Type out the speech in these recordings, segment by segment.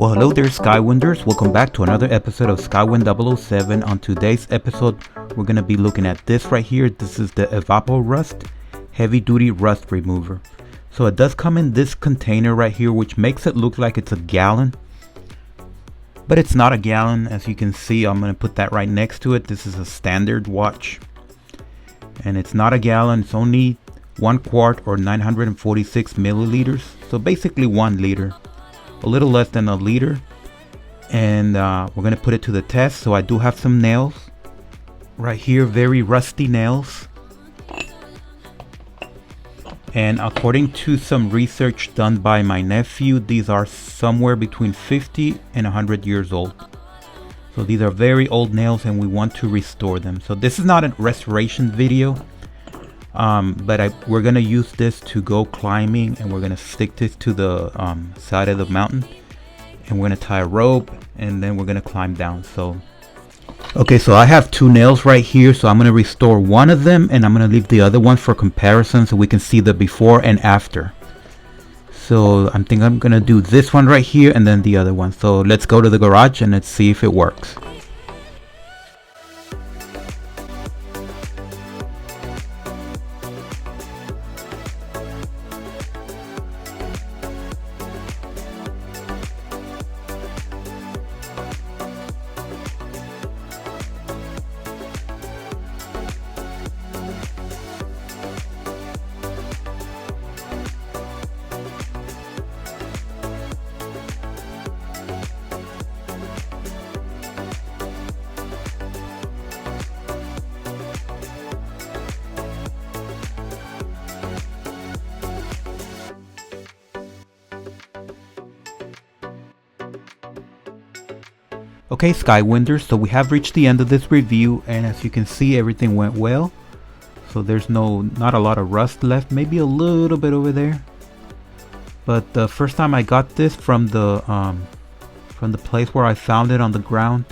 Well, hello there, Skywinders. Welcome back to another episode of Skywind 007. On today's episode, we're going to be looking at this right here. This is the Evapo Rust Heavy Duty Rust Remover. So it does come in this container right here, which makes it look like it's a gallon. But it's not a gallon. As you can see, I'm going to put that right next to it. This is a standard watch. And it's not a gallon. It's only 1 quart or 946 milliliters. So basically 1 liter. A little less than a liter. And we're going to put it to the test. So I do have some nails. Right here, very rusty nails. And according to some research done by my nephew, these are somewhere between 50 and 100 years old. So these are very old nails and we want to restore them. So this is not a restoration video, but we're going to use this to go climbing, and we're going to stick this to the side of the mountain, and we're going to tie a rope, and then we're going to climb down. So okay, so I have 2 nails right here, so I'm going to restore one of them and I'm going to leave the other one for comparison so we can see the before and after. So I'm thinking I'm going to do this one right here and then the other one. So let's go to the garage and let's see if it works. Okay, Skywinders, so we have reached the end of this review, and as you can see, everything went well. So there's not a lot of rust left, maybe a little bit over there. But the first time I got this from the place where I found it on the ground,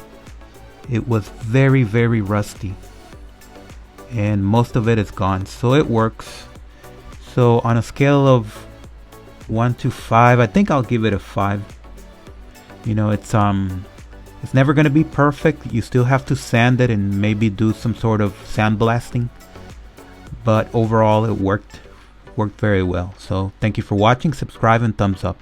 it was very, very rusty. And most of it is gone, so it works. So on a scale of 1 to 5, I think I'll give it a 5. You know, it's never going to be perfect. You still have to sand it and maybe do some sort of sandblasting. But overall it worked very well. So thank you for watching, subscribe and thumbs up.